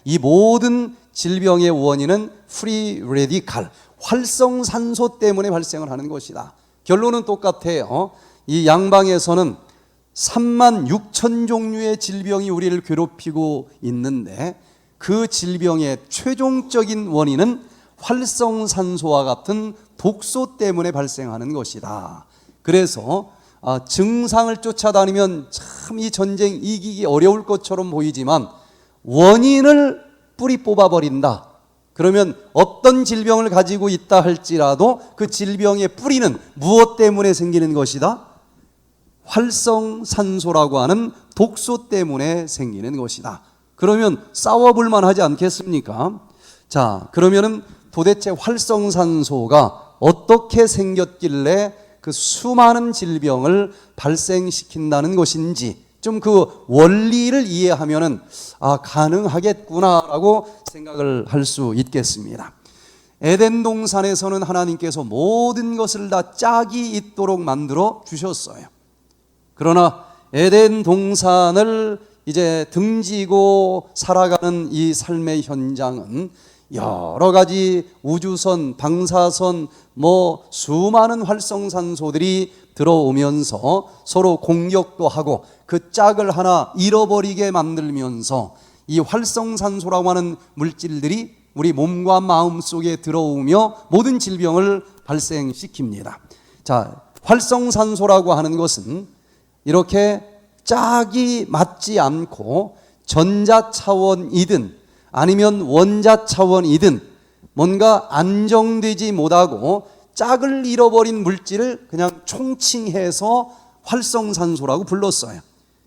이 모든 질병의 원인은 프리 레디칼, 활성산소 때문에 발생을 하는 것이다. 결론은 똑같아요. 이 양방에서는 3만 6천 종류의 질병이 우리를 괴롭히고 있는데 그 질병의 최종적인 원인은 활성산소와 같은 독소 때문에 발생하는 것이다. 그래서 증상을 쫓아다니면 참 이 전쟁 이기기 어려울 것처럼 보이지만 원인을 뿌리 뽑아버린다. 그러면 어떤 질병을 가지고 있다 할지라도 그 질병의 뿌리는 무엇 때문에 생기는 것이다? 활성산소라고 하는 독소 때문에 생기는 것이다. 그러면 싸워볼 만하지 않겠습니까? 자, 그러면은 도대체 활성산소가 어떻게 생겼길래 그 수많은 질병을 발생시킨다는 것인지 좀 그 원리를 이해하면은 가능하겠구나라고 생각을 할 수 있겠습니다. 에덴 동산에서는 하나님께서 모든 것을 다 짝이 있도록 만들어 주셨어요. 그러나 에덴 동산을 이제 등지고 살아가는 이 삶의 현장은 여러 가지 우주선, 방사선, 수많은 활성산소들이 들어오면서 서로 공격도 하고 그 짝을 하나 잃어버리게 만들면서 이 활성산소라고 하는 물질들이 우리 몸과 마음 속에 들어오며 모든 질병을 발생시킵니다. 자, 활성산소라고 하는 것은 이렇게 짝이 맞지 않고 전자 차원이든 아니면 원자 차원이든 뭔가 안정되지 못하고 짝을 잃어버린 물질을 그냥 총칭해서 활성산소라고 불렀어요.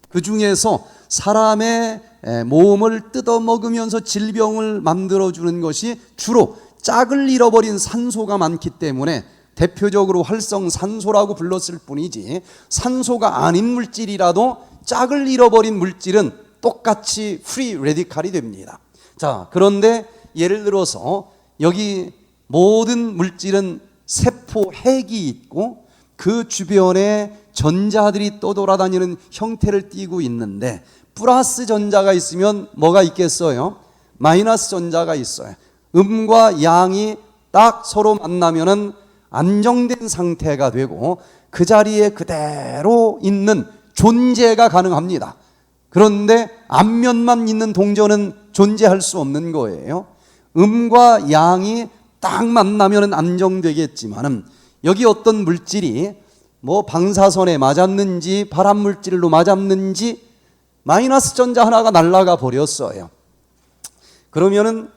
그 중에서 사람의 몸을 뜯어먹으면서 질병을 만들어주는 것이 주로 짝을 잃어버린 산소가 많기 때문에 대표적으로 활성산소라고 불렀을 뿐이지 산소가 아닌 물질이라도 짝을 잃어버린 물질은 똑같이 프리 레디칼이 됩니다. 자, 그런데 예를 들어서 여기 모든 물질은 세포 핵이 있고 그 주변에 전자들이 떠돌아다니는 형태를 띠고 있는데 플러스 전자가 있으면 뭐가 있겠어요? 마이너스 전자가 있어요. 음과 양이 딱 서로 만나면은 안정된 상태가 되고 그 자리에 그대로 있는 존재가 가능합니다. 그런데 앞면만 있는 동전은 존재할 수 없는 거예요. 음과 양이 딱 만나면 안정되겠지만은 여기 어떤 물질이 방사선에 맞았는지 발암 물질로 맞았는지 마이너스 전자 하나가 날아가 버렸어요. 그러면은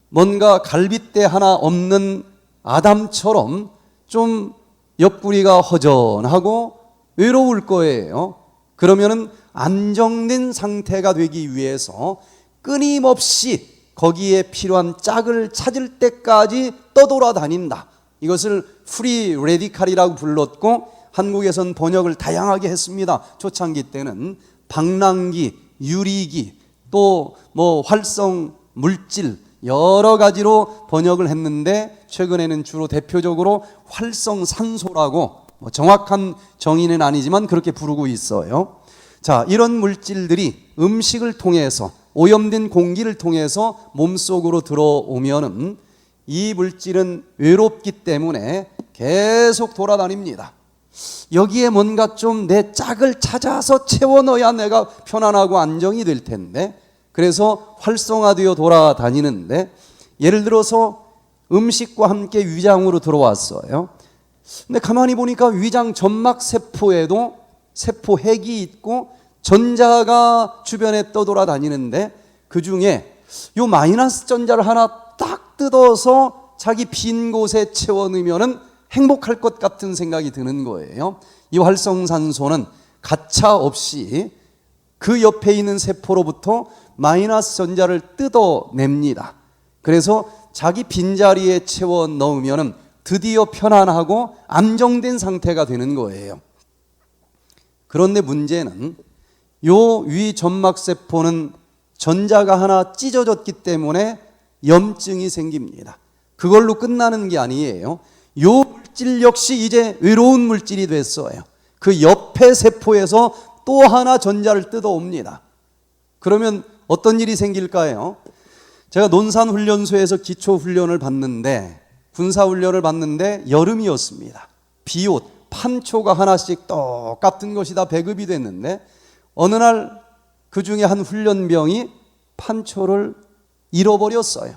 뭔가 갈빗대 하나 없는 아담처럼 좀 옆구리가 허전하고 외로울 거예요. 그러면은 안정된 상태가 되기 위해서 끊임없이 거기에 필요한 짝을 찾을 때까지 떠돌아다닌다. 이것을 프리 레디칼이라고 불렀고 한국에선 번역을 다양하게 했습니다. 초창기 때는 방랑기, 유리기, 또 활성 물질 여러 가지로 번역을 했는데 최근에는 주로 대표적으로 활성산소라고 정확한 정의는 아니지만 그렇게 부르고 있어요. 자, 이런 물질들이 음식을 통해서 오염된 공기를 통해서 몸속으로 들어오면은 이 물질은 외롭기 때문에 계속 돌아다닙니다. 여기에 뭔가 좀 내 짝을 찾아서 채워 넣어야 내가 편안하고 안정이 될 텐데 그래서 활성화되어 돌아다니는데 예를 들어서 음식과 함께 위장으로 들어왔어요. 근데 가만히 보니까 위장 점막 세포에도 세포 핵이 있고 전자가 주변에 떠돌아다니는데 그 중에 요 마이너스 전자를 하나 딱 뜯어서 자기 빈 곳에 채워 넣으면은 행복할 것 같은 생각이 드는 거예요. 이 활성산소는 가차 없이 그 옆에 있는 세포로부터 마이너스 전자를 뜯어냅니다. 그래서 자기 빈자리에 채워 넣으면은 드디어 편안하고 안정된 상태가 되는 거예요. 그런데 문제는 요 위 점막세포는 전자가 하나 찢어졌기 때문에 염증이 생깁니다. 그걸로 끝나는 게 아니에요. 요 물질 역시 이제 외로운 물질이 됐어요. 그 옆에 세포에서 또 하나 전자를 뜯어옵니다. 그러면 어떤 일이 생길까요? 제가 논산훈련소에서 기초훈련을 받는데, 군사훈련을 받는데 여름이었습니다. 비옷, 판초가 하나씩 똑같은 것이 다 배급이 됐는데, 어느 날 그 중에 한 훈련병이 판초를 잃어버렸어요.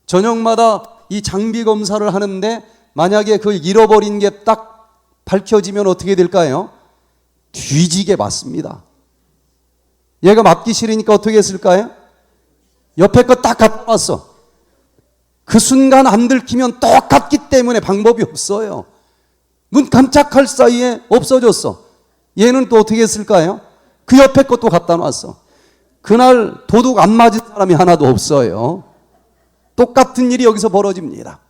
저녁마다 이 장비 검사를 하는데 만약에 그 잃어버린 게 딱 밝혀지면 어떻게 될까요? 뒤지게 맞습니다. 얘가 맞기 싫으니까 어떻게 했을까요? 옆에 거 딱 갖다 놨어. 그 순간 안 들키면 똑같기 때문에 방법이 없어요. 눈 깜짝할 사이에 없어졌어. 얘는 또 어떻게 했을까요? 그 옆에 것도 갖다 놨어. 그날 도둑 안 맞은 사람이 하나도 없어요. 똑같은 일이 여기서 벌어집니다.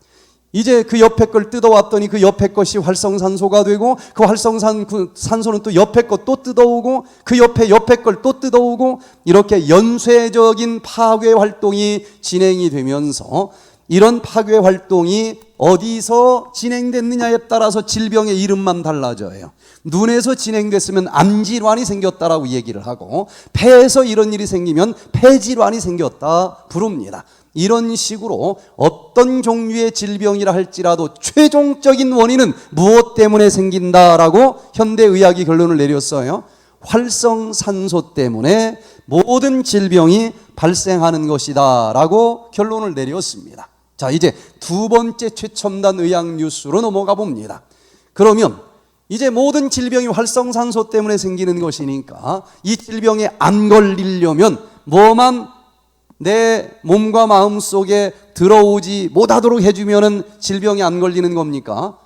이제 그 옆에 걸 뜯어왔더니 그 옆에 것이 활성산소가 되고, 그 활성산소는 또 옆에 것 또 뜯어오고, 그 옆에 걸 또 뜯어오고, 이렇게 연쇄적인 파괴 활동이 진행이 되면서, 이런 파괴 활동이 어디서 진행됐느냐에 따라서 질병의 이름만 달라져요. 눈에서 진행됐으면 암질환이 생겼다라고 얘기를 하고, 폐에서 이런 일이 생기면 폐질환이 생겼다 부릅니다. 이런 식으로 어떤 종류의 질병이라 할지라도 최종적인 원인은 무엇 때문에 생긴다라고 현대의학이 결론을 내렸어요. 활성산소 때문에 모든 질병이 발생하는 것이다 라고 결론을 내렸습니다. 자, 이제 두 번째 최첨단 의학 뉴스로 넘어가 봅니다. 그러면 이제 모든 질병이 활성산소 때문에 생기는 것이니까 이 질병에 안 걸리려면 뭐만 내 몸과 마음 속에 들어오지 못하도록 해주면은 질병이 안 걸리는 겁니까?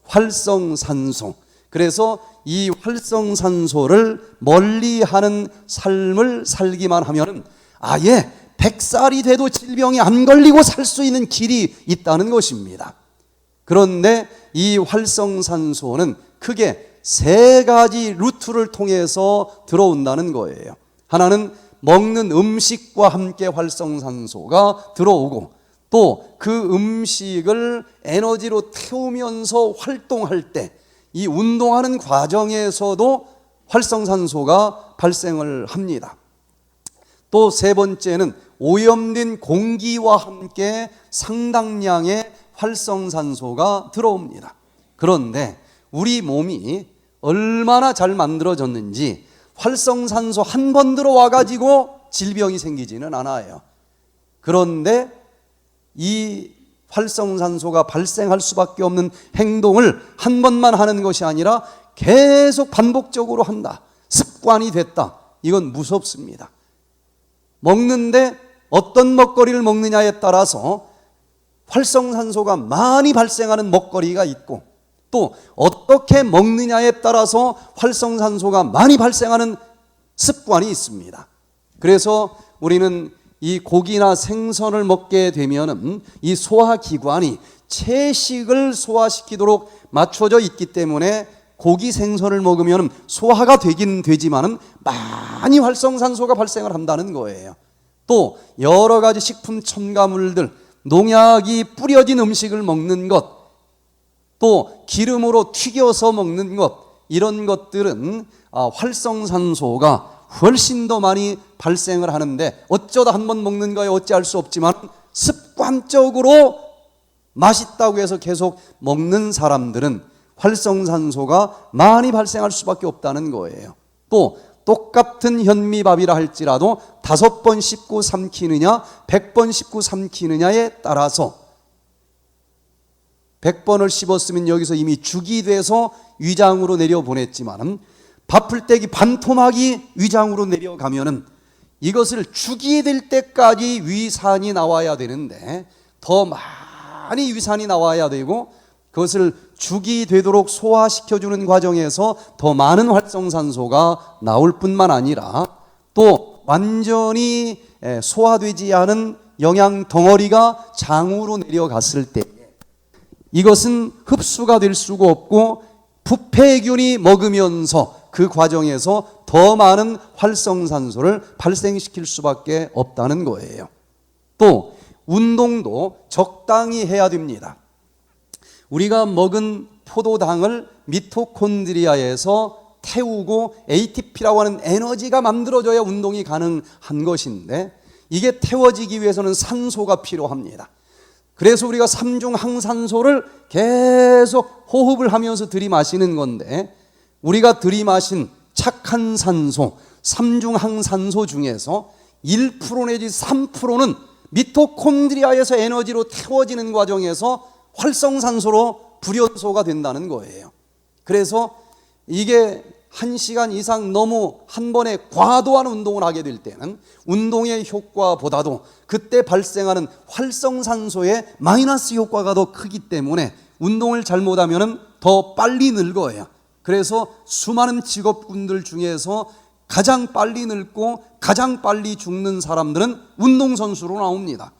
활성산소. 그래서 이 활성산소를 멀리하는 삶을 살기만 하면은 아예 100살이 돼도 질병이 안 걸리고 살 수 있는 길이 있다는 것입니다. 그런데 이 활성산소는 크게 세 가지 루트를 통해서 들어온다는 거예요. 하나는 먹는 음식과 함께 활성산소가 들어오고, 또 그 음식을 에너지로 태우면서 활동할 때 이 운동하는 과정에서도 활성산소가 발생을 합니다. 또 세 번째는 오염된 공기와 함께 상당량의 활성산소가 들어옵니다. 그런데 우리 몸이 얼마나 잘 만들어졌는지 활성산소 한 번 들어와 가지고 질병이 생기지는 않아요. 그런데 이 활성산소가 발생할 수밖에 없는 행동을 한 번만 하는 것이 아니라 계속 반복적으로 한다. 습관이 됐다. 이건 무섭습니다. 먹는데 어떤 먹거리를 먹느냐에 따라서 활성산소가 많이 발생하는 먹거리가 있고, 또 어떻게 먹느냐에 따라서 활성산소가 많이 발생하는 습관이 있습니다. 그래서 우리는 이 고기나 생선을 먹게 되면은 이 소화기관이 채식을 소화시키도록 맞춰져 있기 때문에 고기 생선을 먹으면 소화가 되긴 되지만은 많이 활성산소가 발생을 한다는 거예요. 또 여러 가지 식품 첨가물들, 농약이 뿌려진 음식을 먹는 것, 또 기름으로 튀겨서 먹는 것, 이런 것들은 활성산소가 훨씬 더 많이 발생을 하는데, 어쩌다 한 번 먹는 거에 어찌할 수 없지만 습관적으로 맛있다고 해서 계속 먹는 사람들은 활성산소가 많이 발생할 수밖에 없다는 거예요. 또 똑같은 현미밥이라 할지라도 5번 씹고 삼키느냐 100번 씹고 삼키느냐에 따라서 100번을 씹었으면 여기서 이미 죽이 돼서 위장으로 내려보냈지만, 밥풀떼기 반토막이 위장으로 내려가면은 이것을 죽이 될 때까지 위산이 나와야 되는데, 더 많이 위산이 나와야 되고, 그것을 죽이 되도록 소화시켜주는 과정에서 더 많은 활성산소가 나올 뿐만 아니라, 또 완전히 소화되지 않은 영양 덩어리가 장으로 내려갔을 때 이것은 흡수가 될 수가 없고, 부패균이 먹으면서 그 과정에서 더 많은 활성산소를 발생시킬 수밖에 없다는 거예요. 또 운동도 적당히 해야 됩니다. 우리가 먹은 포도당을 미토콘드리아에서 태우고 ATP라고 하는 에너지가 만들어져야 운동이 가능한 것인데, 이게 태워지기 위해서는 산소가 필요합니다. 그래서 우리가 삼중 항산소를 계속 호흡을 하면서 들이마시는 건데, 우리가 들이마신 착한 산소, 삼중 항산소 중에서 1% 내지 3%는 미토콘드리아에서 에너지로 태워지는 과정에서 활성산소로 불연소가 된다는 거예요. 그래서 이게 1시간 이상 너무 한 번에 과도한 운동을 하게 될 때는 운동의 효과보다도 그때 발생하는 활성산소의 마이너스 효과가 더 크기 때문에 운동을 잘못하면 더 빨리 늙어요. 그래서 수많은 직업군들 중에서 가장 빨리 늙고 가장 빨리 죽는 사람들은 운동선수로 나옵니다.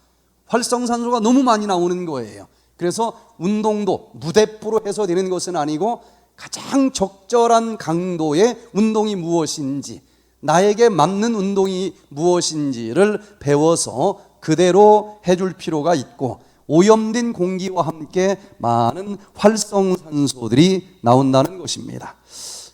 활성산소가 너무 많이 나오는 거예요. 그래서 운동도 무대뽀로 해서 되는 것은 아니고 가장 적절한 강도의 운동이 무엇인지, 나에게 맞는 운동이 무엇인지를 배워서 그대로 해줄 필요가 있고, 오염된 공기와 함께 많은 활성산소들이 나온다는 것입니다.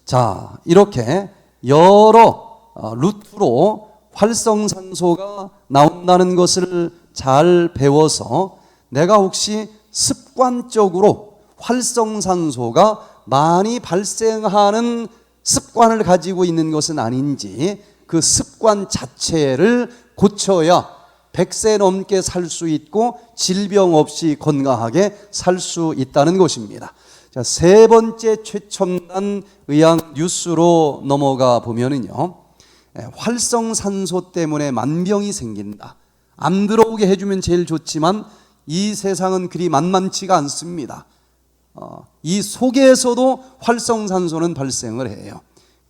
자, 이렇게 여러 루트로 활성산소가 나온다는 것을 잘 배워서 내가 혹시 습관적으로 활성산소가 많이 발생하는 습관을 가지고 있는 것은 아닌지, 그 습관 자체를 고쳐야 100세 넘게 살 수 있고 질병 없이 건강하게 살 수 있다는 것입니다. 자, 세 번째 최첨단 의학 뉴스로 넘어가 보면은요, 활성산소 때문에 만병이 생긴다. 안 들어오게 해주면 제일 좋지만 이 세상은 그리 만만치가 않습니다. 이 속에서도 활성산소는 발생을 해요.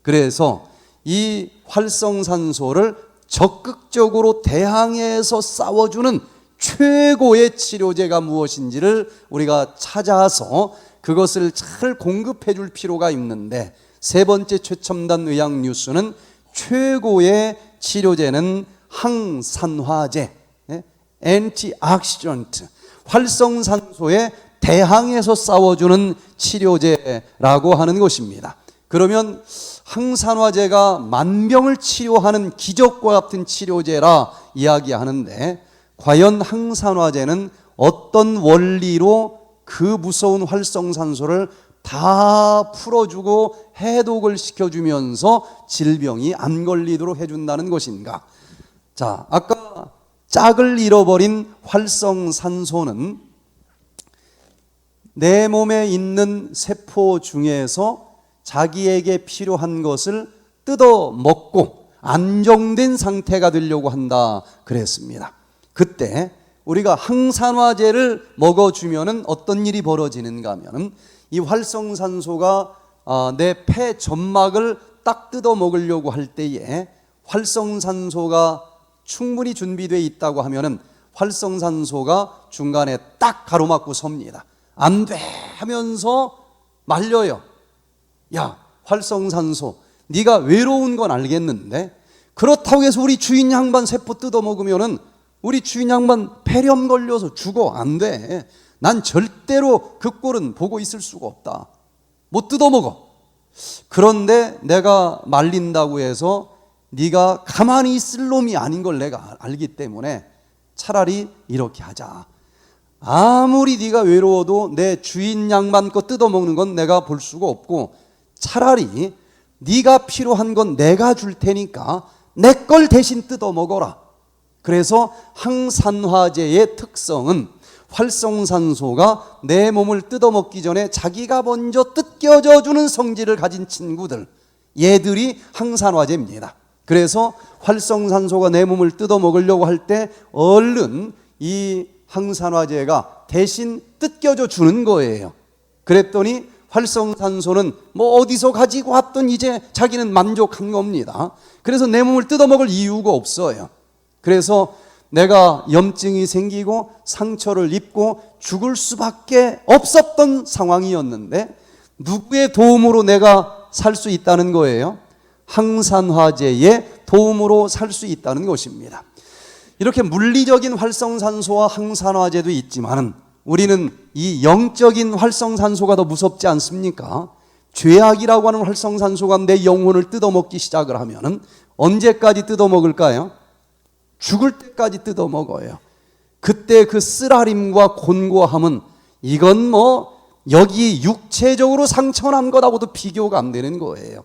그래서 이 활성산소를 적극적으로 대항해서 싸워주는 최고의 치료제가 무엇인지를 우리가 찾아서 그것을 잘 공급해 줄 필요가 있는데, 세 번째 최첨단 의학 뉴스는 최고의 치료제는 항산화제, 엔티옥시던트, 활성산소에 대항해서 싸워주는 치료제라고 하는 것입니다. 그러면 항산화제가 만병을 치료하는 기적과 같은 치료제라 이야기하는데, 과연 항산화제는 어떤 원리로 그 무서운 활성산소를 다 풀어주고 해독을 시켜주면서 질병이 안 걸리도록 해준다는 것인가? 자, 아까 짝을 잃어버린 활성산소는 내 몸에 있는 세포 중에서 자기에게 필요한 것을 뜯어 먹고 안정된 상태가 되려고 한다 그랬습니다. 그때 우리가 항산화제를 먹어주면은 어떤 일이 벌어지는가 하면은 이 활성산소가 내 폐 점막을 딱 뜯어 먹으려고 할 때에 활성산소가 충분히 준비되어 있다고 하면은 활성산소가 중간에 딱 가로막고 섭니다. 안 돼 하면서 말려요. 야, 활성산소, 네가 외로운 건 알겠는데 그렇다고 해서 우리 주인 양반 세포 뜯어 먹으면은 우리 주인 양반 폐렴 걸려서 죽어. 안 돼. 난 절대로 그 꼴은 보고 있을 수가 없다. 못 뜯어 먹어. 그런데 내가 말린다고 해서 네가 가만히 있을 놈이 아닌 걸 내가 알기 때문에 차라리 이렇게 하자. 아무리 네가 외로워도 내 주인 양반 거 뜯어먹는 건 내가 볼 수가 없고, 차라리 네가 필요한 건 내가 줄 테니까 내 걸 대신 뜯어먹어라. 그래서 항산화제의 특성은 활성산소가 내 몸을 뜯어먹기 전에 자기가 먼저 뜯겨져 주는 성질을 가진 친구들, 얘들이 항산화제입니다. 그래서 활성산소가 내 몸을 뜯어먹으려고 할 때 얼른 이 항산화제가 대신 뜯겨져 주는 거예요. 그랬더니 활성산소는 뭐 어디서 가지고 왔던 이제 자기는 만족한 겁니다. 그래서 내 몸을 뜯어먹을 이유가 없어요. 그래서 내가 염증이 생기고 상처를 입고 죽을 수밖에 없었던 상황이었는데 누구의 도움으로 내가 살 수 있다는 거예요? 항산화제의 도움으로 살 수 있다는 것입니다. 이렇게 물리적인 활성산소와 항산화제도 있지만 우리는 이 영적인 활성산소가 더 무섭지 않습니까? 죄악이라고 하는 활성산소가 내 영혼을 뜯어먹기 시작을 하면 언제까지 뜯어먹을까요? 죽을 때까지 뜯어먹어요. 그때 그 쓰라림과 곤고함은 이건 뭐 여기 육체적으로 상처난 것하고도 비교가 안 되는 거예요.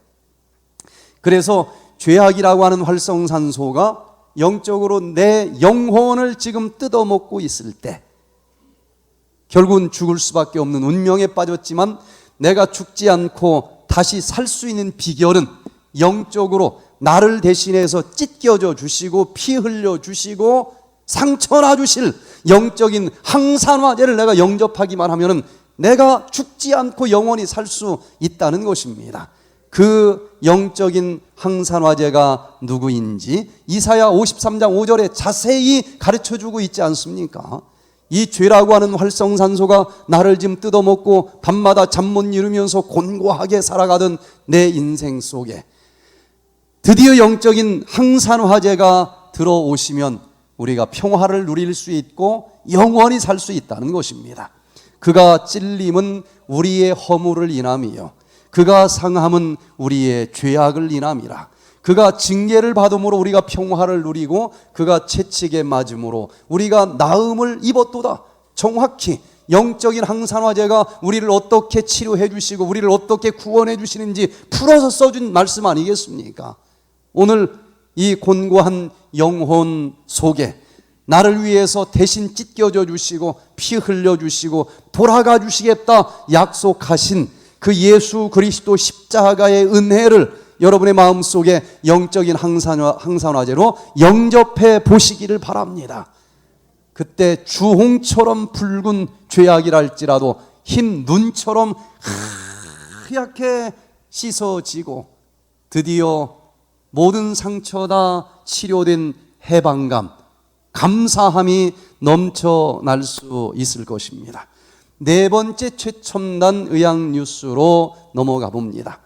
그래서 죄악이라고 하는 활성산소가 영적으로 내 영혼을 지금 뜯어먹고 있을 때 결국은 죽을 수밖에 없는 운명에 빠졌지만 내가 죽지 않고 다시 살 수 있는 비결은 영적으로 나를 대신해서 찢겨져 주시고 피 흘려 주시고 상처 나 주실 영적인 항산화제를 내가 영접하기만 하면은 내가 죽지 않고 영원히 살 수 있다는 것입니다. 그 영적인 항산화제가 누구인지 이사야 53장 5절에 자세히 가르쳐주고 있지 않습니까? 이 죄라고 하는 활성산소가 나를 지금 뜯어먹고 밤마다 잠 못 이루면서 곤고하게 살아가던 내 인생 속에 드디어 영적인 항산화제가 들어오시면 우리가 평화를 누릴 수 있고 영원히 살 수 있다는 것입니다. 그가 찔림은 우리의 허물을 인함이요 그가 상함은 우리의 죄악을 인함이라. 그가 징계를 받음으로 우리가 평화를 누리고 그가 채찍에 맞음으로 우리가 나음을 입었도다. 정확히 영적인 항산화제가 우리를 어떻게 치료해 주시고 우리를 어떻게 구원해 주시는지 풀어서 써준 말씀 아니겠습니까? 오늘 이 곤고한 영혼 속에 나를 위해서 대신 찢겨져 주시고 피 흘려 주시고 돌아가 주시겠다 약속하신 그 예수 그리스도 십자가의 은혜를 여러분의 마음속에 영적인 항산화제로 영접해 보시기를 바랍니다. 그때 주홍처럼 붉은 죄악이랄지라도 흰 눈처럼 하얗게 씻어지고 드디어 모든 상처 다 치료된 해방감, 감사함이 넘쳐날 수 있을 것입니다. 네 번째 최첨단 의학 뉴스로 넘어가 봅니다.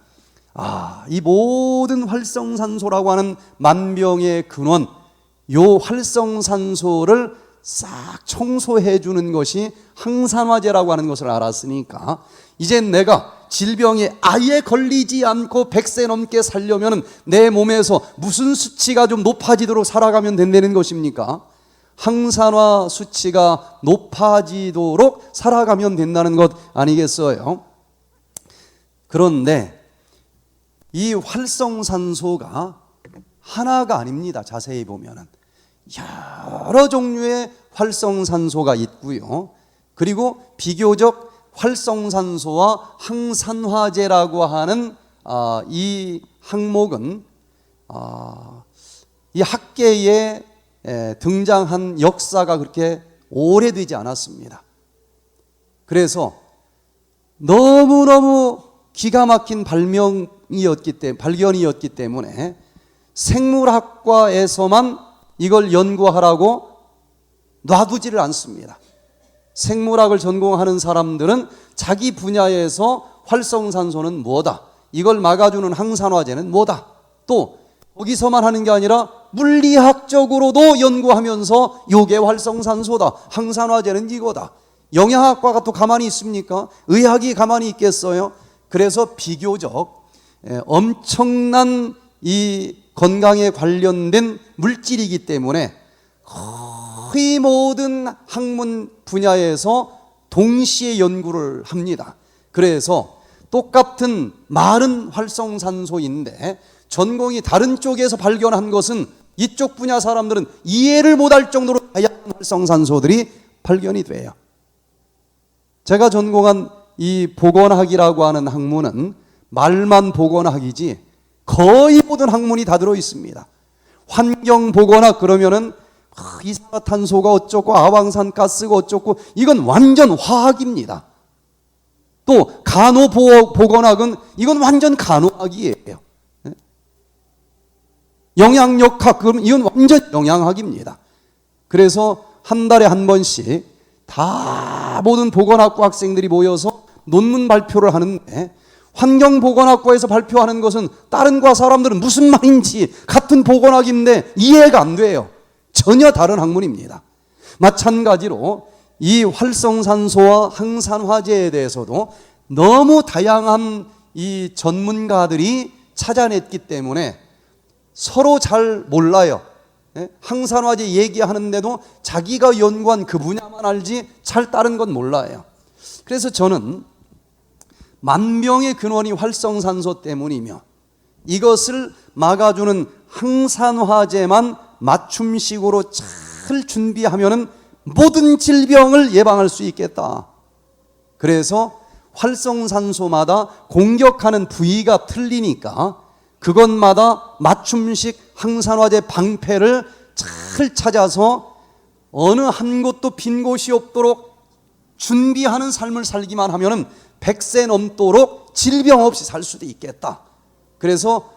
이 모든 활성산소라고 하는 만병의 근원, 요 활성산소를 싹 청소해 주는 것이 항산화제라고 하는 것을 알았으니까 이제 내가 질병에 아예 걸리지 않고 100세 넘게 살려면 내 몸에서 무슨 수치가 좀 높아지도록 살아가면 된다는 것입니까? 항산화 수치가 높아지도록 살아가면 된다는 것 아니겠어요? 그런데 이 활성산소가 하나가 아닙니다. 자세히 보면은 여러 종류의 활성산소가 있고요. 그리고 비교적 활성산소와 항산화제라고 하는 이 항목은 이 학계에 등장한 역사가 그렇게 오래되지 않았습니다. 그래서 너무너무 기가 막힌 발견이었기 때문에 생물학과에서만 이걸 연구하라고 놔두지를 않습니다. 생물학을 전공하는 사람들은 자기 분야에서 활성산소는 뭐다, 이걸 막아주는 항산화제는 뭐다, 또 거기서만 하는 게 아니라 물리학적으로도 연구하면서 요게 활성산소다, 항산화제는 이거다. 영양학과가 또 가만히 있습니까? 의학이 가만히 있겠어요? 그래서 비교적 엄청난 이 건강에 관련된 물질이기 때문에 거의 모든 학문 분야에서 동시에 연구를 합니다. 그래서 똑같은 말은 활성산소인데 전공이 다른 쪽에서 발견한 것은 이쪽 분야 사람들은 이해를 못할 정도로 다양한 활성산소들이 발견이 돼요. 제가 전공한 이 보건학이라고 하는 학문은 말만 보건학이지 거의 모든 학문이 다 들어 있습니다. 환경보건학 그러면은 이산화탄소가 어쩌고 아황산가스가 어쩌고 이건 완전 화학입니다. 또 간호보건학은 이건 완전 간호학이에요. 영양역학 그럼 이건 완전 영양학입니다. 그래서 한 달에 한 번씩 다 모든 보건학과 학생들이 모여서 논문 발표를 하는데 환경보건학과에서 발표하는 것은 다른 과 사람들은 무슨 말인지 같은 보건학인데 이해가 안 돼요. 전혀 다른 학문입니다. 마찬가지로 이 활성산소와 항산화제에 대해서도 너무 다양한 이 전문가들이 찾아냈기 때문에 서로 잘 몰라요. 항산화제 얘기하는데도 자기가 연구한 그 분야만 알지 잘 다른 건 몰라요. 그래서 저는 만병의 근원이 활성산소 때문이며 이것을 막아주는 항산화제만 맞춤식으로 잘 준비하면은 모든 질병을 예방할 수 있겠다. 그래서 활성산소마다 공격하는 부위가 틀리니까 그것마다 맞춤식 항산화제 방패를 잘 찾아서 어느 한 곳도 빈 곳이 없도록 준비하는 삶을 살기만 하면은 100세 넘도록 질병 없이 살 수도 있겠다. 그래서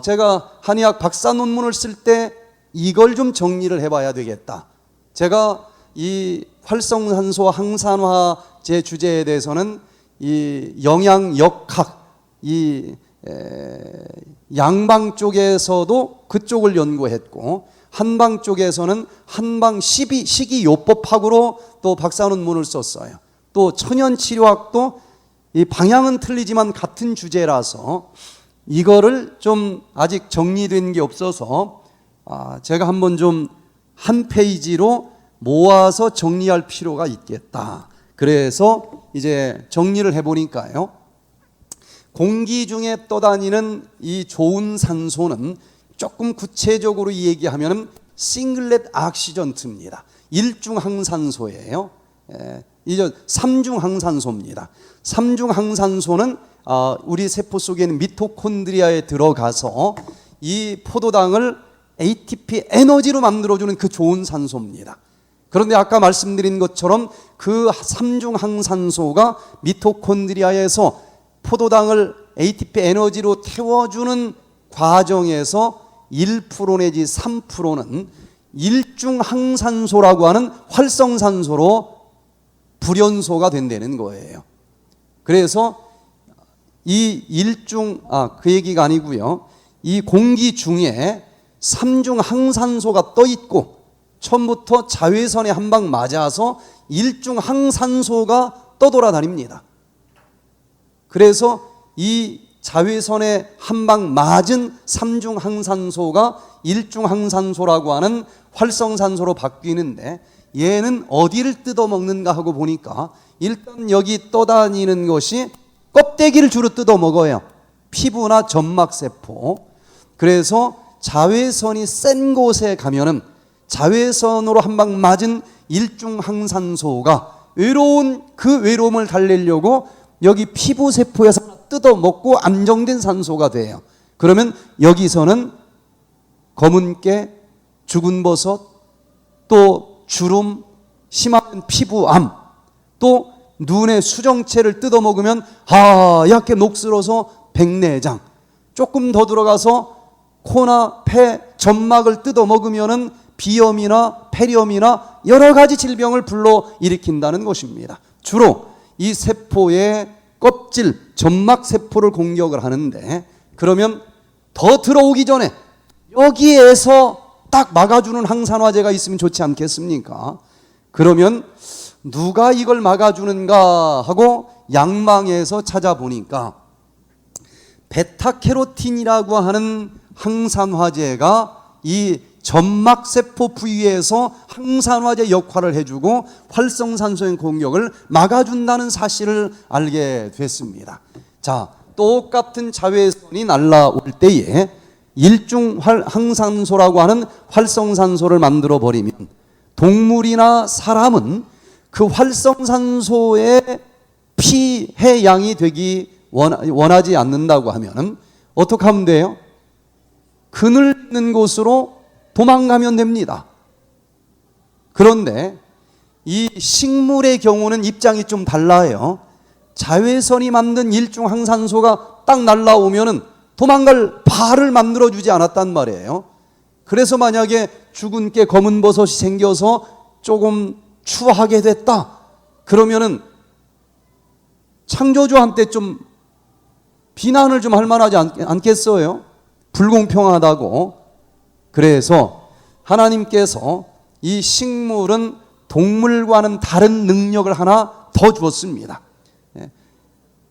제가 한의학 박사 논문을 쓸 때 이걸 좀 정리를 해봐야 되겠다. 제가 이 활성산소 항산화제 주제에 대해서는 이 영양역학, 이 양방 쪽에서도 그쪽을 연구했고 한방 쪽에서는 한방 식이요법학으로 또 박사 논문을 썼어요. 또 천연치료학도 이 방향은 틀리지만 같은 주제라서 이거를 좀 아직 정리된 게 없어서 제가 한번 좀 한 페이지로 모아서 정리할 필요가 있겠다. 그래서 이제 정리를 해보니까요. 공기 중에 떠다니는 이 좋은 산소는 조금 구체적으로 얘기하면 싱글렛 악시전트입니다. 일중항산소예요. 이제 삼중항산소입니다. 삼중항산소는 우리 세포 속에 있는 미토콘드리아에 들어가서 이 포도당을 ATP 에너지로 만들어주는 그 좋은 산소입니다. 그런데 아까 말씀드린 것처럼 그 삼중항산소가 미토콘드리아에서 포도당을 ATP 에너지로 태워주는 과정에서 1% 내지 3%는 일중항산소라고 하는 활성산소로 불연소가 된다는 거예요. 그래서 이 그 얘기가 아니고요. 이 공기 중에 삼중항산소가 떠 있고 처음부터 자외선에 한 방 맞아서 일중항산소가 떠돌아다닙니다. 그래서 이 자외선에 한 방 맞은 삼중항산소가 일중항산소라고 하는 활성산소로 바뀌는데 얘는 어디를 뜯어먹는가 하고 보니까 일단 여기 떠다니는 것이 껍데기를 주로 뜯어먹어요. 피부나 점막세포. 그래서 자외선이 센 곳에 가면은 자외선으로 한 방 맞은 일중항산소가 그 외로움을 달래려고 여기 피부세포에서 뜯어먹고 안정된 산소가 돼요. 그러면 여기서는 검은깨, 죽은 버섯, 또 주름, 심한 피부암, 또 눈의 수정체를 뜯어먹으면 하얗게 녹슬어서 백내장, 조금 더 들어가서 코나 폐, 점막을 뜯어먹으면 비염이나 폐렴이나 여러 가지 질병을 불러일으킨다는 것입니다. 주로 이 세포의 껍질, 점막세포를 공격을 하는데 그러면 더 들어오기 전에 여기에서 딱 막아주는 항산화제가 있으면 좋지 않겠습니까? 그러면 누가 이걸 막아주는가 하고 양방에서 찾아보니까 베타캐로틴이라고 하는 항산화제가 이 점막세포 부위에서 항산화제 역할을 해주고 활성산소의 공격을 막아준다는 사실을 알게 됐습니다. 자, 똑같은 자외선이 날아올 때에 일중항산소라고 하는 활성산소를 만들어 버리면 동물이나 사람은 그 활성산소의 피해량이 되기 원하지 않는다고 하면 어떻게 하면 돼요? 그늘 있는 곳으로 도망가면 됩니다. 그런데 이 식물의 경우는 입장이 좀 달라요. 자외선이 만든 일중항산소가 딱 날라오면은 도망갈 발을 만들어주지 않았단 말이에요. 그래서 만약에 죽은 깨 검은 버섯이 생겨서 조금 추하게 됐다. 그러면은 창조주한테 좀 비난을 좀 할 만하지 않겠어요? 불공평하다고. 그래서 하나님께서 이 식물은 동물과는 다른 능력을 하나 더 주었습니다.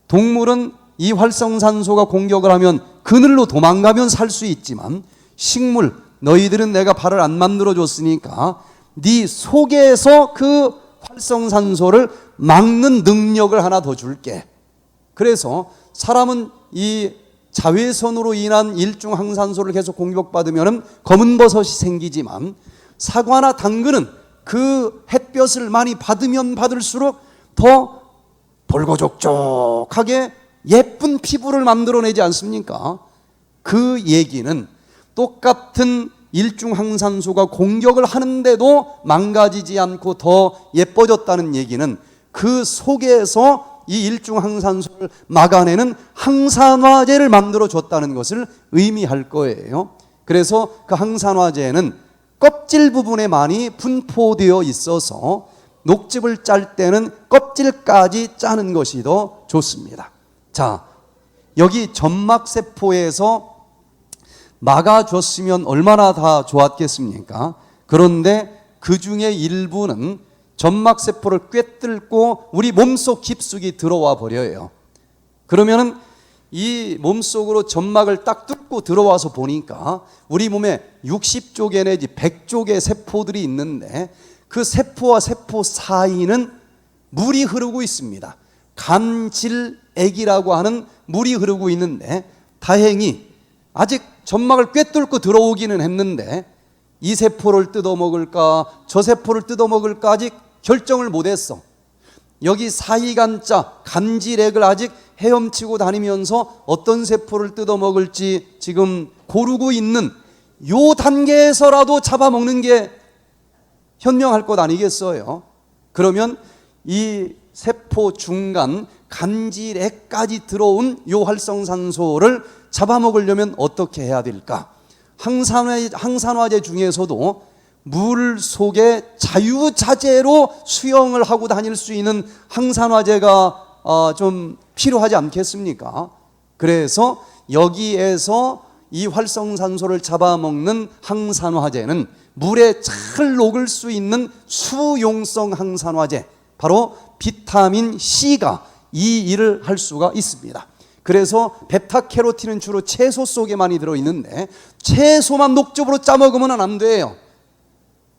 동물은 이 활성산소가 공격을 하면 그늘로 도망가면 살 수 있지만 식물, 너희들은 내가 발을 안 만들어 줬으니까 네 속에서 그 활성산소를 막는 능력을 하나 더 줄게. 그래서 사람은 이 자외선으로 인한 일중 항산소를 계속 공격받으면 검은 버섯이 생기지만 사과나 당근은 그 햇볕을 많이 받으면 받을수록 더 볼고족족하게 예쁜 피부를 만들어내지 않습니까? 그 얘기는 똑같은 일중 항산소가 공격을 하는데도 망가지지 않고 더 예뻐졌다는 얘기는 그 속에서 이 일중 항산소를 막아내는 항산화제를 만들어 줬다는 것을 의미할 거예요. 그래서 그 항산화제는 껍질 부분에 많이 분포되어 있어서 녹즙을 짤 때는 껍질까지 짜는 것이 더 좋습니다. 자, 여기 점막세포에서 막아줬으면 얼마나 다 좋았겠습니까? 그런데 그 중에 일부는 점막세포를 꿰뚫고 우리 몸속 깊숙이 들어와 버려요. 그러면은 이 몸속으로 점막을 딱 뚫고 들어와서 보니까 우리 몸에 60쪽에 내지 100쪽의 세포들이 있는데 그 세포와 세포 사이는 물이 흐르고 있습니다. 간질액이라고 하는 물이 흐르고 있는데 다행히 아직 점막을 꿰뚫고 들어오기는 했는데 이 세포를 뜯어먹을까 저 세포를 뜯어먹을까 아직 결정을 못했어. 여기 사이간자 간질액을 아직 헤엄치고 다니면서 어떤 세포를 뜯어먹을지 지금 고르고 있는 요 단계에서라도 잡아먹는 게 현명할 것 아니겠어요? 그러면 이 세포 중간 간질액까지 들어온 요 활성산소를 잡아먹으려면 어떻게 해야 될까? 항산화제 중에서도 물 속에 자유자재로 수영을 하고 다닐 수 있는 항산화제가 좀 필요하지 않겠습니까? 그래서 여기에서 이 활성산소를 잡아먹는 항산화제는 물에 잘 녹을 수 있는 수용성 항산화제, 바로 비타민 C가 이 일을 할 수가 있습니다. 그래서 베타캐로틴은 주로 채소 속에 많이 들어있는데 채소만 녹즙으로 짜먹으면 안 돼요.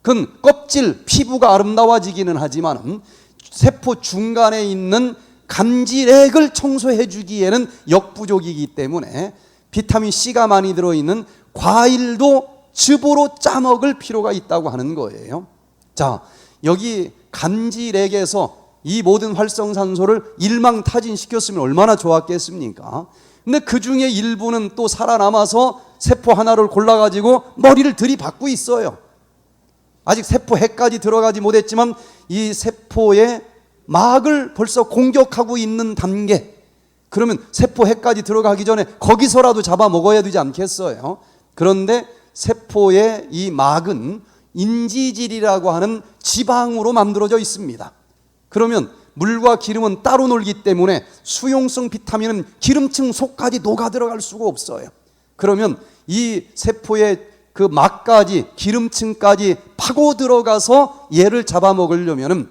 그건 껍질, 피부가 아름다워지기는 하지만 세포 중간에 있는 간질액을 청소해 주기에는 역부족이기 때문에 비타민 C가 많이 들어있는 과일도 즙으로 짜먹을 필요가 있다고 하는 거예요. 자, 여기 간질액에서 이 모든 활성산소를 일망타진시켰으면 얼마나 좋았겠습니까? 근데 그 중에 일부는 또 살아남아서 세포 하나를 골라가지고 머리를 들이받고 있어요. 아직 세포 핵까지 들어가지 못했지만 이 세포의 막을 벌써 공격하고 있는 단계. 그러면 세포 핵까지 들어가기 전에 거기서라도 잡아먹어야 되지 않겠어요? 그런데 세포의 이 막은 인지질이라고 하는 지방으로 만들어져 있습니다. 그러면 물과 기름은 따로 놀기 때문에 수용성 비타민은 기름층 속까지 녹아 들어갈 수가 없어요. 그러면 이 세포의 그 막까지 기름층까지 파고 들어가서 얘를 잡아먹으려면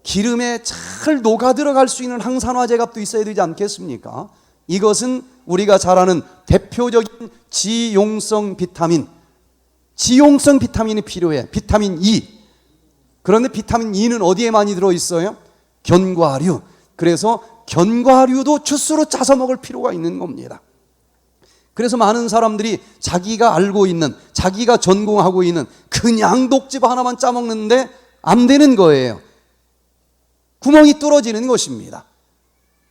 기름에 잘 녹아 들어갈 수 있는 항산화제가 또 있어야 되지 않겠습니까? 이것은 우리가 잘 아는 대표적인 지용성 비타민, 지용성 비타민이 필요해. 비타민 E. 그런데 비타민 E는 어디에 많이 들어있어요? 견과류. 그래서 견과류도 주스로 짜서 먹을 필요가 있는 겁니다. 그래서 많은 사람들이 자기가 알고 있는, 자기가 전공하고 있는 그냥 녹즙 하나만 짜먹는데 안 되는 거예요. 구멍이 뚫어지는 것입니다.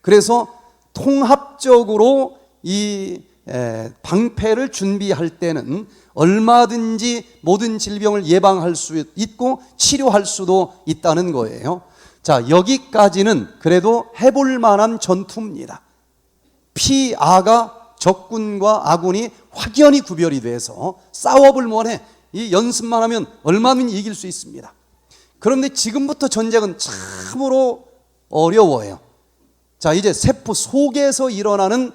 그래서 통합적으로 이 방패를 준비할 때는 얼마든지 모든 질병을 예방할 수 있고 치료할 수도 있다는 거예요. 자, 여기까지는 그래도 해볼 만한 전투입니다. 피아가 적군과 아군이 확연히 구별이 돼서 싸워볼 만해. 이 연습만 하면 얼마든지 이길 수 있습니다. 그런데 지금부터 전쟁은 참으로 어려워요. 자, 이제 세포 속에서 일어나는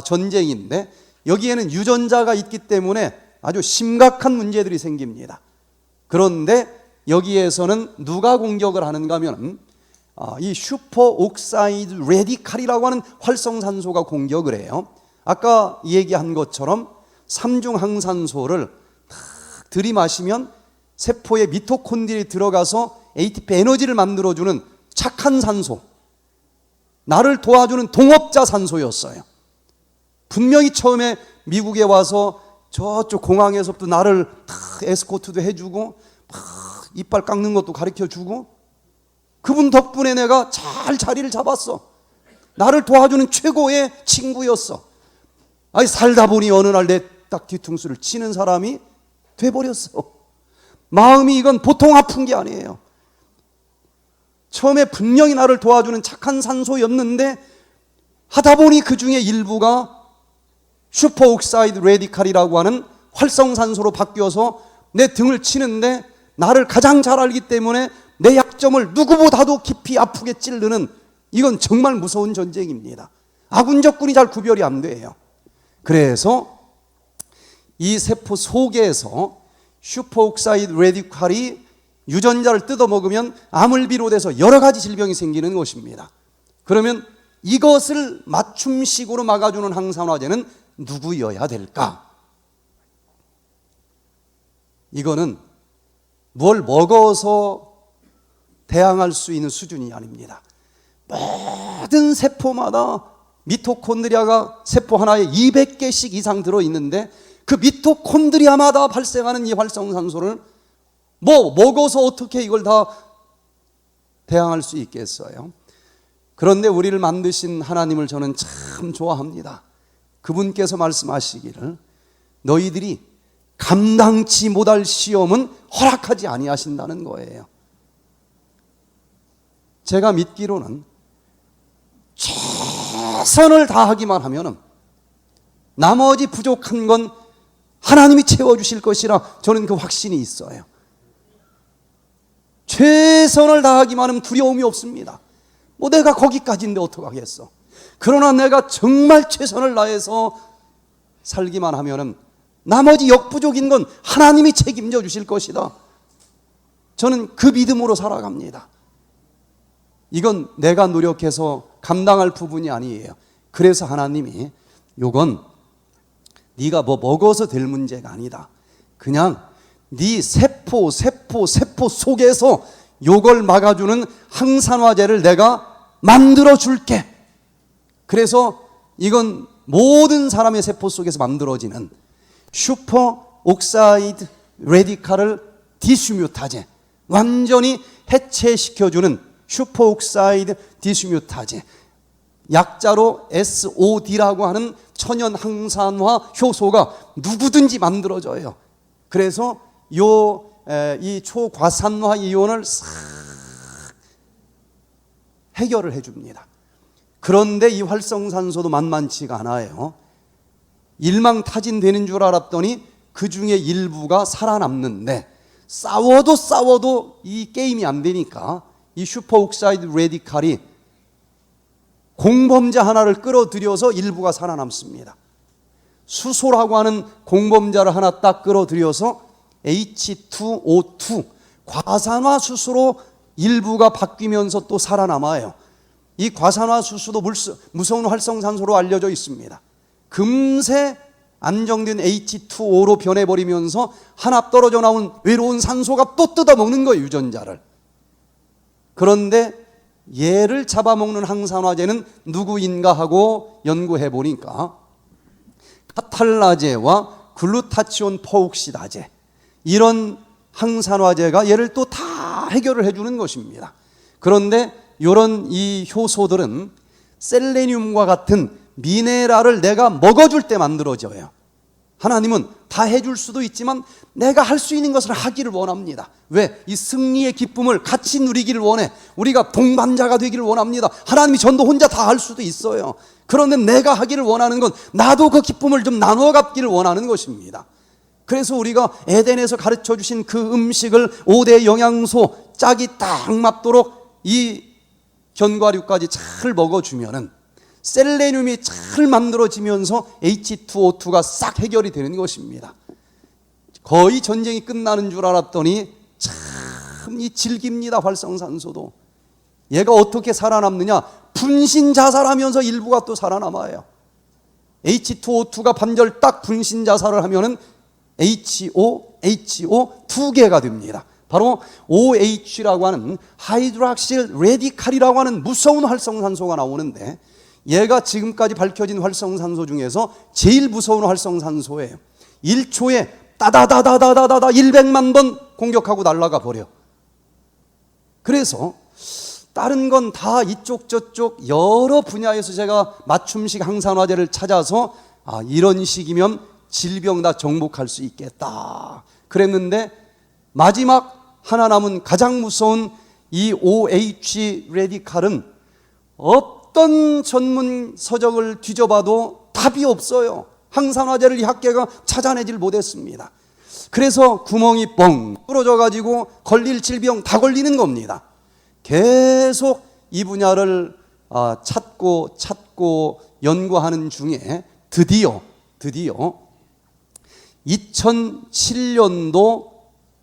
전쟁인데 여기에는 유전자가 있기 때문에 아주 심각한 문제들이 생깁니다. 그런데 여기에서는 누가 공격을 하는가 하면 이 슈퍼옥사이드 레디칼이라고 하는 활성산소가 공격을 해요. 아까 얘기한 것처럼 삼중 항산소를 탁 들이마시면 세포의 미토콘드리아에 들어가서 ATP 에너지를 만들어주는 착한 산소, 나를 도와주는 동업자 산소였어요. 분명히 처음에 미국에 와서 저쪽 공항에서부터 나를 다 에스코트도 해주고 막 이빨 깎는 것도 가르쳐주고, 그분 덕분에 내가 잘 자리를 잡았어. 나를 도와주는 최고의 친구였어. 아니, 살다 보니 어느 날 내 딱 뒤통수를 치는 사람이 돼버렸어. 마음이 이건 보통 아픈 게 아니에요. 처음에 분명히 나를 도와주는 착한 산소였는데 하다 보니 그 중에 일부가 슈퍼옥사이드 레디칼이라고 하는 활성산소로 바뀌어서 내 등을 치는데, 나를 가장 잘 알기 때문에 내 약점을 누구보다도 깊이 아프게 찌르는, 이건 정말 무서운 전쟁입니다. 아군 적군이 잘 구별이 안 돼요. 그래서 이 세포 속에서 슈퍼옥사이드 레디칼이 유전자를 뜯어먹으면 암을 비롯해서 여러 가지 질병이 생기는 것입니다. 그러면 이것을 맞춤식으로 막아주는 항산화제는 누구여야 될까? 이거는 뭘 먹어서 대항할 수 있는 수준이 아닙니다. 모든 세포마다 미토콘드리아가 세포 하나에 200개씩 이상 들어있는데, 그 미토콘드리아마다 발생하는 이 활성산소를 뭐 먹어서 어떻게 이걸 다 대항할 수 있겠어요? 그런데 우리를 만드신 하나님을 저는 참 좋아합니다. 그분께서 말씀하시기를 너희들이 감당치 못할 시험은 허락하지 아니하신다는 거예요. 제가 믿기로는 최선을 다하기만 하면 나머지 부족한 건 하나님이 채워주실 것이라 저는 그 확신이 있어요. 최선을 다하기만 하면 두려움이 없습니다. 뭐 내가 거기까지인데 어떡하겠어. 그러나 내가 정말 최선을 다해서 살기만 하면은 나머지 역부족인 건 하나님이 책임져 주실 것이다. 저는 그 믿음으로 살아갑니다. 이건 내가 노력해서 감당할 부분이 아니에요. 그래서 하나님이 요건 네가 뭐 먹어서 될 문제가 아니다. 그냥 네 세포 속에서 요걸 막아주는 항산화제를 내가 만들어 줄게. 그래서 이건 모든 사람의 세포 속에서 만들어지는 슈퍼 옥사이드 레디칼을 디스뮤타제, 완전히 해체시켜주는 슈퍼 옥사이드 디스뮤타제, 약자로 SOD라고 하는 천연 항산화 효소가 누구든지 만들어져요. 그래서 이 초과산화 이온을 싹 해결을 해줍니다. 그런데 이 활성산소도 만만치가 않아요. 일망타진되는 줄 알았더니 그 중에 일부가 살아남는데, 싸워도 이 게임이 안 되니까 이 슈퍼옥사이드 레디칼이 공범자 하나를 끌어들여서 일부가 살아남습니다. 수소라고 하는 공범자를 하나 딱 끌어들여서 H2O2 과산화 수소로 일부가 바뀌면서 또 살아남아요. 이 과산화 수소도 무서운 활성산소로 알려져 있습니다. 금세 안정된 H2O로 변해버리면서 하나 떨어져 나온 외로운 산소가 또 뜯어먹는 거예요, 유전자를. 그런데 얘를 잡아먹는 항산화제는 누구인가 하고 연구해 보니까 카탈라제와 글루타치온 퍼옥시다제, 이런 항산화제가 얘를 또 다 해결을 해주는 것입니다. 그런데 이런 이 효소들은 셀레늄과 같은 미네랄을 내가 먹어줄 때 만들어져요. 하나님은 다 해줄 수도 있지만 내가 할 수 있는 것을 하기를 원합니다. 왜? 이 승리의 기쁨을 같이 누리기를 원해. 우리가 동반자가 되기를 원합니다. 하나님이 전도 혼자 다 할 수도 있어요. 그런데 내가 하기를 원하는 건 나도 그 기쁨을 좀 나누어 갖기를 원하는 것입니다. 그래서 우리가 에덴에서 가르쳐 주신 그 음식을 5대 영양소 짝이 딱 맞도록 이 견과류까지 잘 먹어주면은 셀레늄이 잘 만들어지면서 H2O2가 싹 해결이 되는 것입니다. 거의 전쟁이 끝나는 줄 알았더니 참 이 질깁니다. 활성산소도. 얘가 어떻게 살아남느냐? 분신 자살하면서 일부가 또 살아남아요. H2O2가 반절 딱 분신 자살을 하면은 HO OHO 두 개가 됩니다. 바로 OH라고 하는 하이드락실 레디칼이라고 하는 무서운 활성산소가 나오는데, 얘가 지금까지 밝혀진 활성산소 중에서 제일 무서운 활성산소예요. 1초에 따다다다다다다 100만 번 공격하고 날아가 버려. 그래서 다른 건 다 이쪽 저쪽 여러 분야에서 제가 맞춤식 항산화제를 찾아서 이런 식이면 질병 다 정복할 수 있겠다 그랬는데, 마지막 하나 남은 가장 무서운 이 OH 레디칼은 어떤 전문 서적을 뒤져봐도 답이 없어요. 항산화제를 이 학계가 찾아내질 못했습니다. 그래서 구멍이 뻥 뚫어져 가지고 걸릴 질병 다 걸리는 겁니다. 계속 이 분야를 찾고 연구하는 중에 드디어 2007년도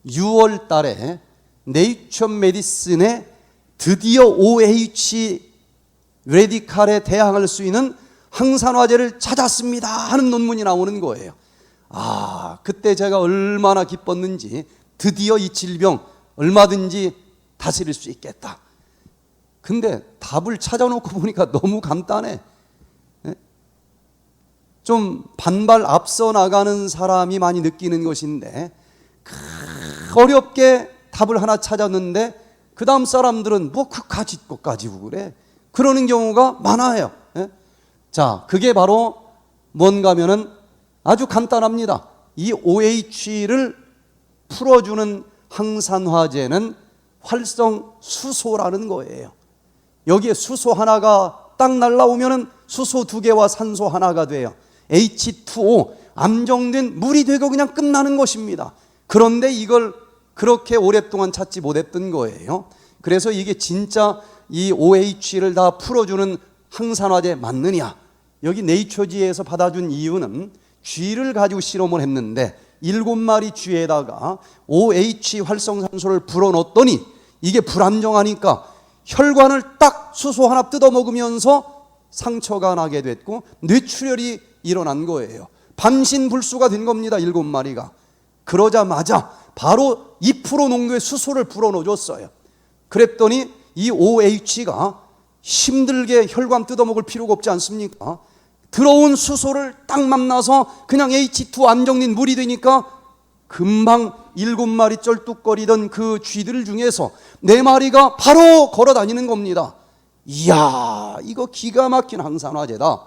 6월 달에 네이처 메디슨에 드디어 OH 레디칼에 대항할 수 있는 항산화제를 찾았습니다 하는 논문이 나오는 거예요. 그때 제가 얼마나 기뻤는지, 드디어 이 질병 얼마든지 다스릴 수 있겠다. 근데 답을 찾아놓고 보니까 너무 간단해. 좀 반발 앞서 나가는 사람이 많이 느끼는 것인데, 어렵게 답을 하나 찾았는데 그 다음 사람들은 뭐 그까짓 것 가지고 그래, 그러는 경우가 많아요. 자, 그게 바로 뭔가 하면은 아주 간단합니다. 이 OH를 풀어주는 항산화제는 활성수소라는 거예요. 여기에 수소 하나가 딱 날라오면은 수소 두 개와 산소 하나가 돼요. H2O, 암정된 물이 되고 그냥 끝나는 것입니다. 그런데 이걸 그렇게 오랫동안 찾지 못했던 거예요. 그래서 이게 진짜 이 OH를 다 풀어주는 항산화제 맞느냐? 여기 네이처지에서 받아준 이유는 쥐를 가지고 실험을 했는데 7마리 쥐에다가 OH 활성산소를 불어넣었더니 이게 불안정하니까 혈관을 딱 수소 하나 뜯어먹으면서 상처가 나게 됐고 뇌출혈이 일어난 거예요. 반신불수가 된 겁니다. 7마리가. 그러자마자 바로 2% 농도의 수소를 불어넣어줬어요. 그랬더니 이 OH가 힘들게 혈관 뜯어먹을 필요가 없지 않습니까? 들어온 수소를 딱 만나서 그냥 H2 안정된 물이 되니까 금방 7마리 쩔뚝거리던 그 쥐들 중에서 4마리가 바로 걸어 다니는 겁니다. 이야, 이거 기가 막힌 항산화제다.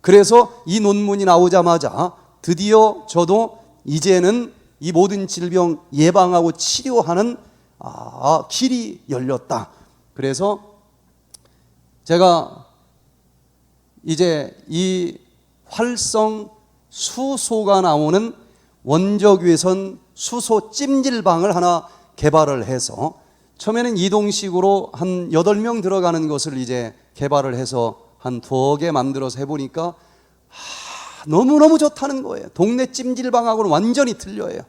그래서 이 논문이 나오자마자 드디어 저도 이제는 이 모든 질병 예방하고 치료하는 길이 열렸다. 그래서 제가 이제 이 활성 수소가 나오는 원적외선 수소 찜질방을 하나 개발을 해서, 처음에는 이동식으로 한 8명 들어가는 것을 이제 개발을 해서 한 2개 만들어서 해보니까 너무너무 좋다는 거예요. 동네 찜질방하고는 완전히 틀려요.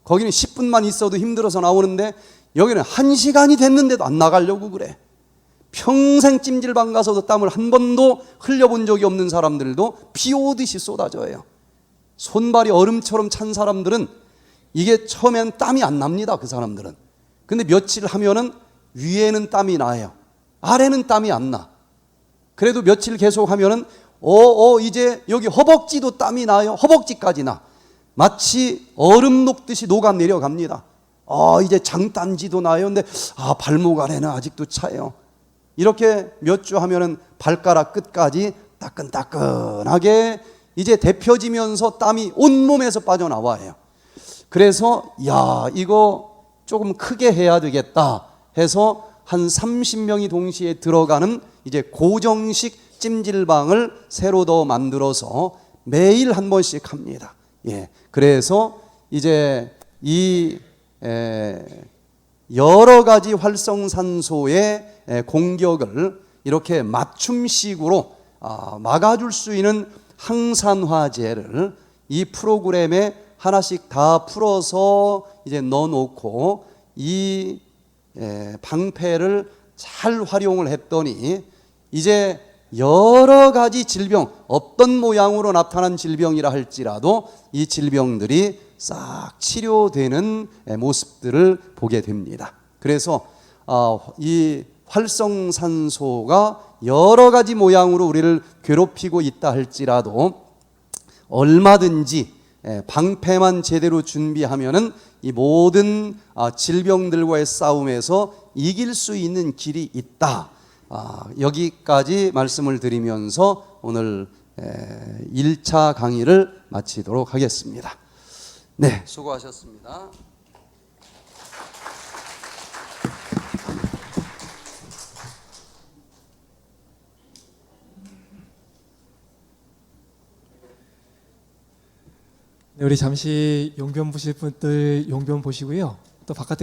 거기는 10분만 있어도 힘들어서 나오는데 여기는 1시간이 됐는데도 안 나가려고 그래. 평생 찜질방 가서도 땀을 한 번도 흘려본 적이 없는 사람들도 비 오듯이 쏟아져요. 손발이 얼음처럼 찬 사람들은 이게 처음엔 땀이 안 납니다. 그 사람들은. 근데 며칠 하면은 위에는 땀이 나요. 아래는 땀이 안 나. 그래도 며칠 계속 하면은 이제 여기 허벅지도 땀이 나요. 허벅지까지 나. 마치 얼음 녹듯이 녹아 내려갑니다. 이제 장단지도 나요. 근데 발목 아래는 아직도 차요. 이렇게 몇 주 하면은 발가락 끝까지 따끈따끈하게 이제 데펴지면서 땀이 온몸에서 빠져나와요. 그래서 이거 조금 크게 해야 되겠다 해서 한 30명이 동시에 들어가는 이제 고정식 찜질방을 새로 더 만들어서 매일 한 번씩 합니다. 그래서 이제 이 여러 가지 활성산소의 공격을 이렇게 맞춤식으로 막아줄 수 있는 항산화제를 이 프로그램에 하나씩 다 풀어서 이제 넣어놓고 이 방패를 잘 활용을 했더니 이제 여러 가지 질병, 어떤 모양으로 나타난 질병이라 할지라도 이 질병들이 싹 치료되는 모습들을 보게 됩니다. 그래서 이 활성산소가 여러 가지 모양으로 우리를 괴롭히고 있다 할지라도 얼마든지 방패만 제대로 준비하면은 이 모든 질병들과의 싸움에서 이길 수 있는 길이 있다. 여기까지 말씀을 드리면서 오늘 1차 강의를 마치도록 하겠습니다. 네, 수고하셨습니다. 네, 우리 잠시 용변 보실 분들 용변 보시고요. 또 바깥에